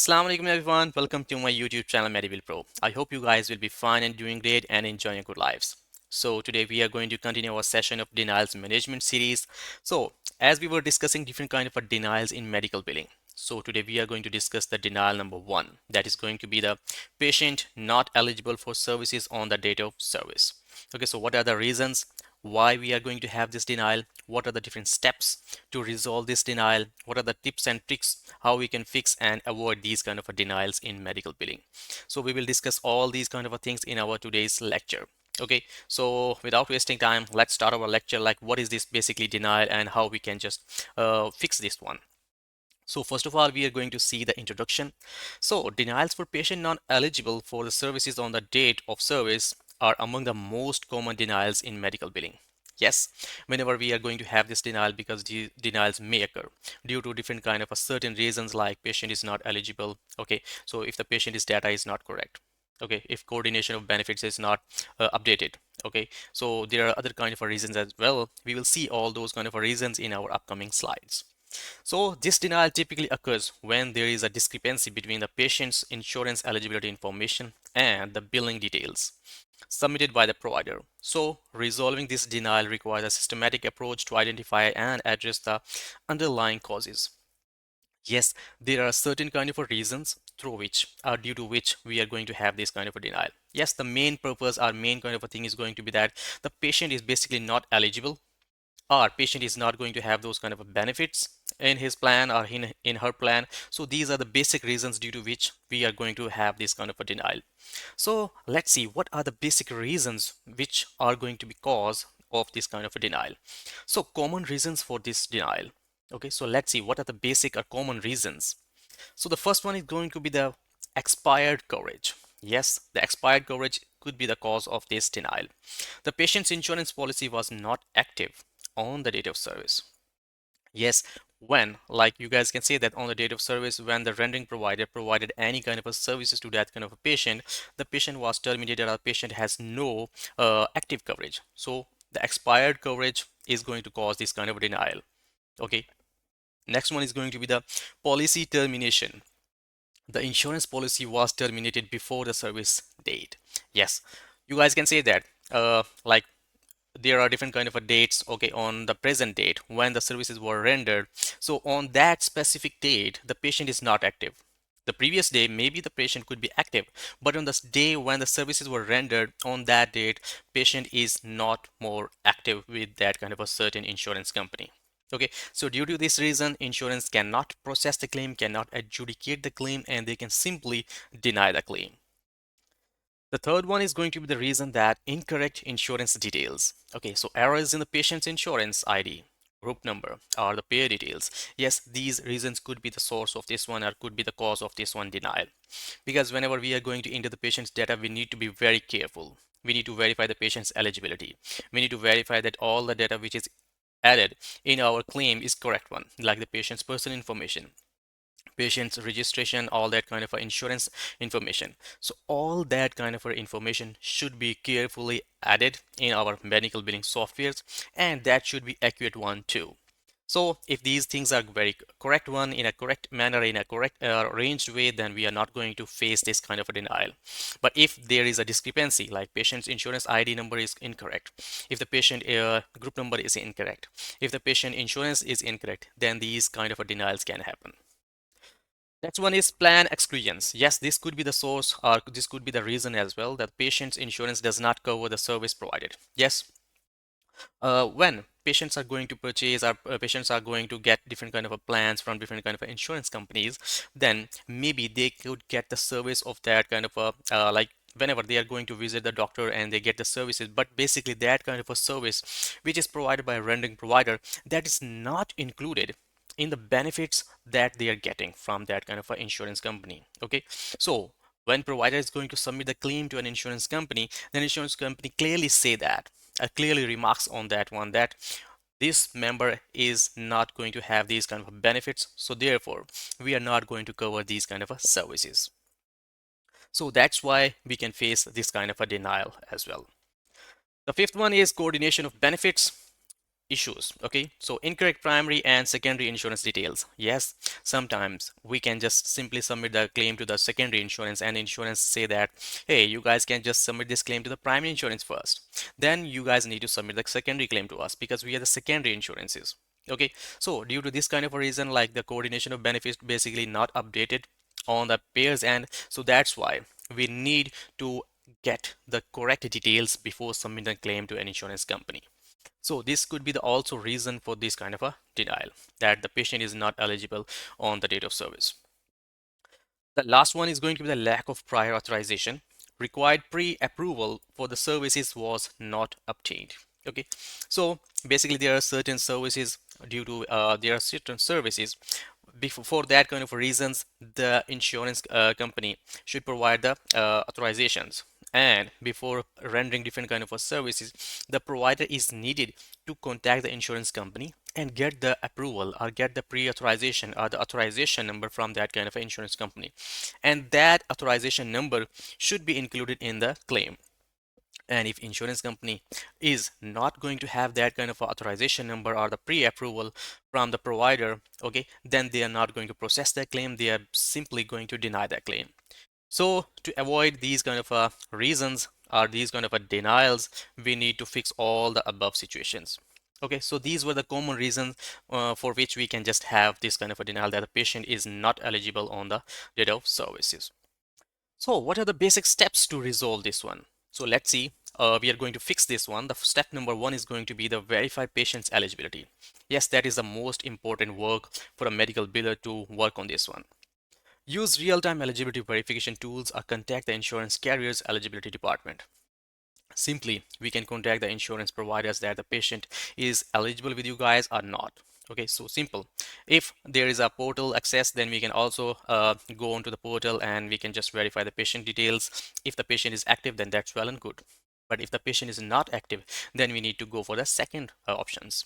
Assalamu alaikum everyone. Welcome to my YouTube channel Mediville Pro. I hope you guys will be fine and doing great and enjoying your good lives. So today we are going to continue our session of denials management series. So as we were discussing different kind of denials in medical billing. So today we are going to discuss the denial number 1, that is going to be the patient not eligible for services on the date of service. Okay, so what are the reasons why we are going to have this denial? What are the different steps to resolve this denial? What are the tips and tricks how we can fix and avoid these kind of denials in medical billing? So we will discuss all these kind of things in our today's lecture. Okay, so without wasting time, let's start our lecture. Like, what is this basically denial and how we can just fix this one? So first of all, we are going to see the introduction. So denials for patient not eligible for the services on the date of service are among the most common denials in medical billing. Yes, whenever we are going to have this denial, because the denials may occur due to different kind of a certain reasons, like patient is not eligible. Okay, so if the patient's data is not correct. Okay, if coordination of benefits is not updated. Okay, so there are other kind of reasons as well. We will see all those kind of reasons in our upcoming slides. So this denial typically occurs when there is a discrepancy between the patient's insurance eligibility information and the billing details submitted by the provider. So resolving this denial requires a systematic approach to identify and address the underlying causes. Yes, there are certain kind of reasons through which or due to which we are going to have this kind of a denial. Yes, the main purpose or main kind of a thing is going to be that the patient is basically not eligible, or patient is not going to have those kind of benefits in his plan or in her plan. So these are the basic reasons due to which we are going to have this kind of a denial. So let's see what are the basic reasons which are going to be cause of this kind of a denial. So common reasons for this denial. Okay, so let's see what are the basic or common reasons. So the first one is going to be the expired coverage. Yes, the expired coverage could be the cause of this denial. The patient's insurance policy was not active on the date of service. Yes, when, like you guys can say that on the date of service, when the rendering provider provided any kind of a services to that kind of a patient, the patient was terminated or patient has no active coverage. So the expired coverage is going to cause this kind of denial. Okay. Next one is going to be the policy termination. The insurance policy was terminated before the service date. Yes, you guys can say that. Like there are different kind of a dates, okay, on the present date when the services were rendered. So on that specific date, the patient is not active. The previous day, maybe the patient could be active, but on the day when the services were rendered on that date, patient is not more active with that kind of a certain insurance company. Okay, so due to this reason, insurance cannot process the claim, cannot adjudicate the claim, and they can simply deny the claim. The third one is going to be the reason that incorrect insurance details. Okay, so errors in the patient's insurance ID, group number, or the payer details. Yes, these reasons could be the source of this one or could be the cause of this one denial. Because whenever we are going to enter the patient's data, we need to be very careful. We need to verify the patient's eligibility. We need to verify that all the data which is added in our claim is correct one, like the patient's personal information, patient's registration, all that kind of insurance information. So all that kind of information should be carefully added in our medical billing softwares, and that should be accurate one too. So if these things are very correct one in a correct manner, in a correct arranged way, then we are not going to face this kind of a denial. But if there is a discrepancy, like patient's insurance ID number is incorrect, if the patient group number is incorrect, if the patient insurance is incorrect, then these kind of a denials can happen. Next one is plan exclusions. Yes, this could be the source or this could be the reason as well that patient's insurance does not cover the service provided. Yes, when patients are going to purchase or patients are going to get different kind of a plans from different kind of insurance companies, then maybe they could get the service of that kind of a like whenever they are going to visit the doctor and they get the services, but basically that kind of a service which is provided by a rendering provider, that is not included in the benefits that they are getting from that kind of a insurance company. Okay, so when provider is going to submit the claim to an insurance company, then insurance company clearly say that clearly remarks on that one that this member is not going to have these kind of benefits, so therefore we are not going to cover these kind of services. So that's why we can face this kind of a denial as well. The fifth one is coordination of benefits. issues. Okay, so incorrect primary and secondary insurance details. Yes, sometimes we can just simply submit the claim to the secondary insurance, and insurance say that, hey, you guys can just submit this claim to the primary insurance first, then you guys need to submit the secondary claim to us because we are the secondary insurances. Okay, so due to this kind of a reason, like the coordination of benefits basically not updated on the payers end, so that's why we need to get the correct details before submitting a claim to an insurance company. So this could be the also reason for this kind of a denial, that the patient is not eligible on the date of service. The last one is going to be the lack of prior authorization. Required pre-approval for the services was not obtained. Okay, so basically there are certain services due to there are certain services before for that kind of reasons the insurance company should provide the authorizations, and before rendering different kind of services the provider is needed to contact the insurance company and get the approval or get the pre-authorization or the authorization number from that kind of insurance company, and that authorization number should be included in the claim. And if insurance company is not going to have that kind of authorization number or the pre-approval from the provider, okay, then they are not going to process that claim, they are simply going to deny that claim. So to avoid these kind of reasons or these kind of denials, we need to fix all the above situations. Okay, so these were the common reasons for which we can just have this kind of a denial, that the patient is not eligible on the date of services. So what are the basic steps to resolve this one? So let's see, we are going to fix this one. The step number one is going to be the verify patient's eligibility. Yes, that is the most important work for a medical biller to work on this one. Use real-time eligibility verification tools or contact the insurance carrier's eligibility department. Simply, we can contact the insurance providers that the patient is eligible with you guys or not. Okay, so simple. If there is a portal access, then we can also go onto the portal and we can just verify the patient details. If the patient is active, then that's well and good. But if the patient is not active, then we need to go for the second options.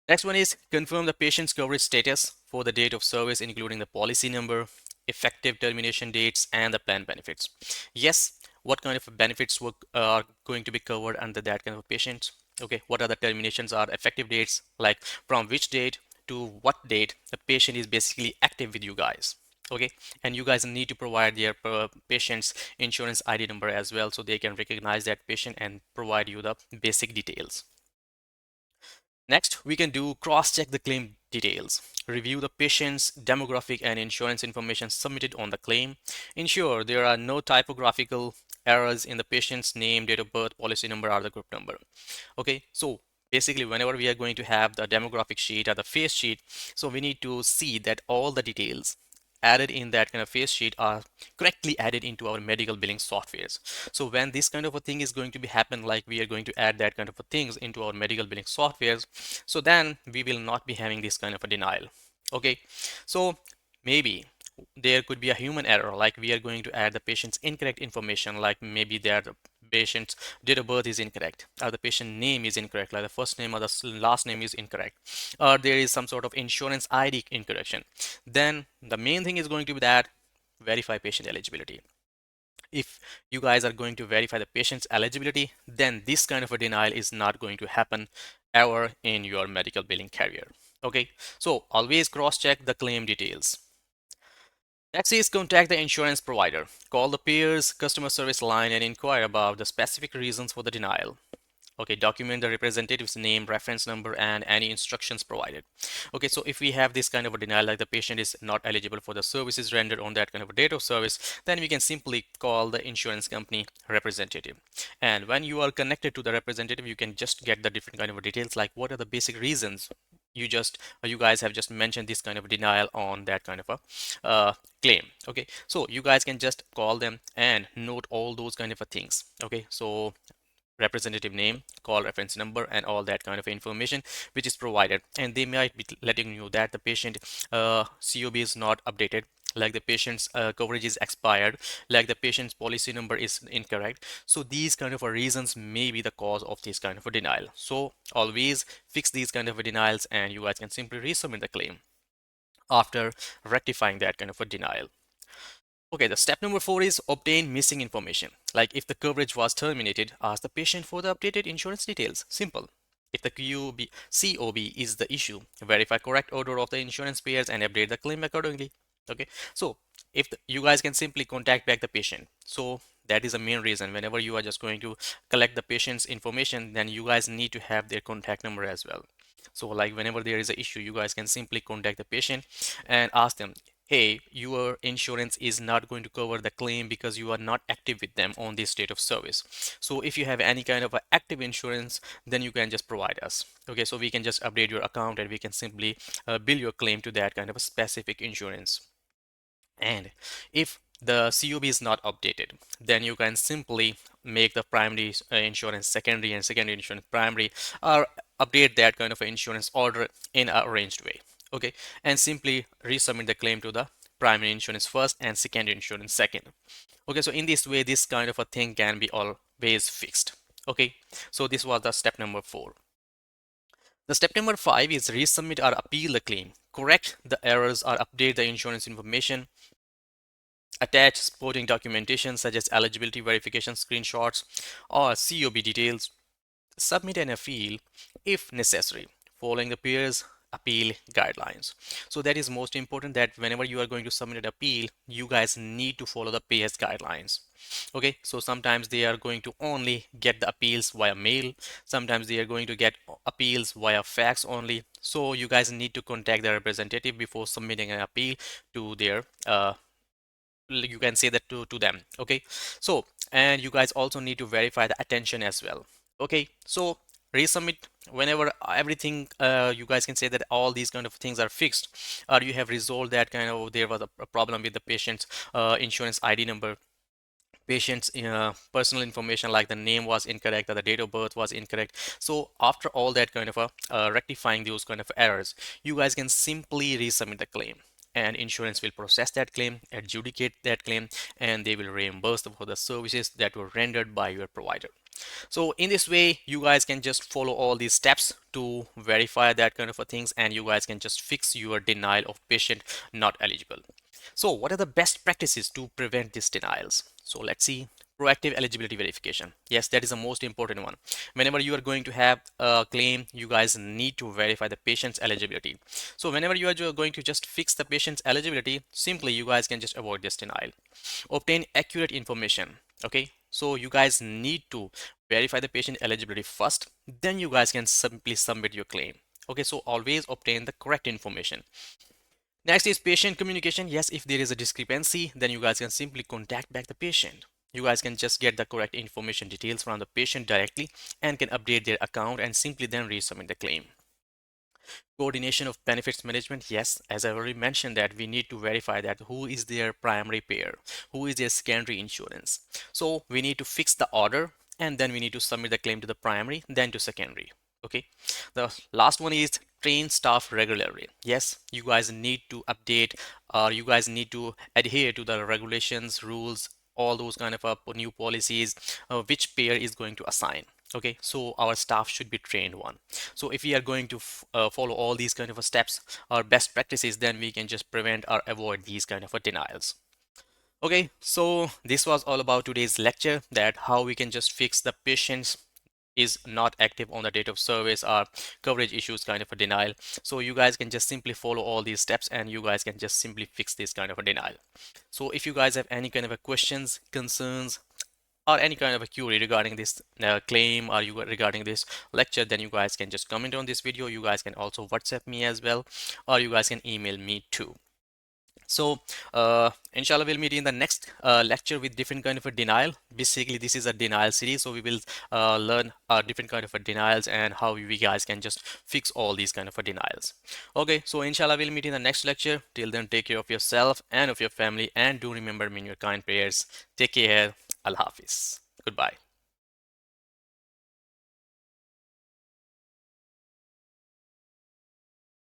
Next one is confirm the patient's coverage status for the date of service, including the policy number, effective termination dates, and the plan benefits. Yes, what kind of benefits are going to be covered under that kind of patient? Okay, what are the terminations are effective dates, like from which date to what date the patient is basically active with you guys. Okay, and you guys need to provide their patient's insurance ID number as well, so they can recognize that patient and provide you the basic details. Next, we can do cross-check the claim details. Review the patient's demographic and insurance information submitted on the claim. Ensure there are no typographical errors in the patient's name, date of birth, policy number, or the group number. Okay, so basically whenever we are going to have the demographic sheet or the face sheet, so we need to see that all the details added in that kind of face sheet are correctly added into our medical billing softwares. So when this kind of a thing is going to be happen, like we are going to add that kind of a things into our medical billing softwares, so then we will not be having this kind of a denial. Okay, so maybe there could be a human error, like we are going to add the patient's incorrect information, like maybe their patient's date of birth is incorrect, or the patient name is incorrect, like the first name or the last name is incorrect, or there is some sort of insurance ID incorrection. Then the main thing is going to be that verify patient eligibility. If you guys are going to verify the patient's eligibility, then this kind of a denial is not going to happen ever in your medical billing carrier. Okay, so always cross check the claim details. Next is contact the insurance provider. Call the payer's customer service line and inquire about the specific reasons for the denial. Okay, document the representative's name, reference number, and any instructions provided. Okay, so if we have this kind of a denial, like the patient is not eligible for the services rendered on that kind of a date of service, then we can simply call the insurance company representative. And when you are connected to the representative, you can just get the different kind of details, like what are the basic reasons you guys have just mentioned this kind of denial on that kind of a claim. Okay, so you guys can just call them and note all those kind of things. Okay, so representative name, call reference number, and all that kind of information which is provided, and they might be letting you that the patient COB is not updated, like the patient's coverage is expired, like the patient's policy number is incorrect. So these kind of reasons may be the cause of this kind of a denial. So always fix these kind of denials, and you guys can simply resubmit the claim after rectifying that kind of a denial. Okay, the step number 4 is obtain missing information. Like if the coverage was terminated, ask the patient for the updated insurance details. Simple. If the COB is the issue, verify correct order of the insurance payers and update the claim accordingly. Okay, so if you guys can simply contact back the patient. So that is the main reason. Whenever you are just going to collect the patient's information, then you guys need to have their contact number as well. So like whenever there is an issue, you guys can simply contact the patient and ask them, hey, your insurance is not going to cover the claim because you are not active with them on this date of service. So if you have any kind of a active insurance, then you can just provide us. Okay, so we can just update your account and we can simply bill your claim to that kind of a specific insurance. And if the COB is not updated, then you can simply make the primary insurance secondary and secondary insurance primary, or update that kind of insurance order in a arranged way. Okay, and simply resubmit the claim to the primary insurance first and secondary insurance second. Okay, so in this way, this kind of a thing can be always fixed. Okay, so this was the step number 4. The step number 5 is resubmit or appeal the claim. Correct the errors or update the insurance information. Attach supporting documentation such as eligibility verification screenshots or COB details. Submit an appeal if necessary, following the peers appeal guidelines. So that is most important, that whenever you are going to submit an appeal, you guys need to follow the peers guidelines. Okay, so sometimes they are going to only get the appeals via mail, sometimes they are going to get appeals via fax only. So you guys need to contact the representative before submitting an appeal to their you can say that to them. Okay, so and you guys also need to verify the attention as well. Okay, so resubmit whenever everything you guys can say that all these kind of things are fixed, or you have resolved that kind of there was a problem with the patient's insurance ID number, patient's personal information like the name was incorrect or the date of birth was incorrect. So after all that kind of rectifying those kind of errors, you guys can simply resubmit the claim, and insurance will process that claim, adjudicate that claim, and they will reimburse for the services that were rendered by your provider. So in this way, you guys can just follow all these steps to verify that kind of a things, and you guys can just fix your denial of patient not eligible. So what are the best practices to prevent these denials? So let's see. Proactive eligibility verification. Yes, that is the most important one. Whenever you are going to have a claim, you guys need to verify the patient's eligibility. So whenever you are going to just fix the patient's eligibility, simply you guys can just avoid this denial. Obtain accurate information. Okay, so you guys need to verify the patient eligibility first, then you guys can simply submit your claim. Okay, so always obtain the correct information. Next is patient communication. Yes, if there is a discrepancy, then you guys can simply contact back the patient. You guys can just get the correct information details from the patient directly and can update their account and simply then resubmit the claim. Coordination of benefits management. Yes, as I already mentioned, that we need to verify that who is their primary payer, who is their secondary insurance. So we need to fix the order, and then we need to submit the claim to the primary, then to secondary. Okay, the last one is train staff regularly. Yes, you guys need to update, or you guys need to adhere to the regulations, rules, all those kind of new policies, which payer is going to assign. Okay, so our staff should be trained one. So if we are going to follow all these kind of steps or best practices, then we can just prevent or avoid these kind of denials. Okay, so this was all about today's lecture, that how we can just fix the patients is not active on the date of service or coverage issues kind of a denial. So you guys can just simply follow all these steps and you guys can just simply fix this kind of a denial. So if you guys have any kind of questions, concerns, or any kind of a query regarding this claim, or you regarding this lecture, then you guys can just comment on this video. You guys can also WhatsApp me as well, or you guys can email me too. So inshallah, we'll meet in the next lecture with different kind of a denial. Basically, this is a denial series, so we will learn different kind of a denials and how we guys can just fix all these kind of a denials. Okay, so inshallah, we'll meet in the next lecture. Till then, take care of yourself and of your family, and do remember me in your kind prayers. Take care. Allah Hafiz. Goodbye.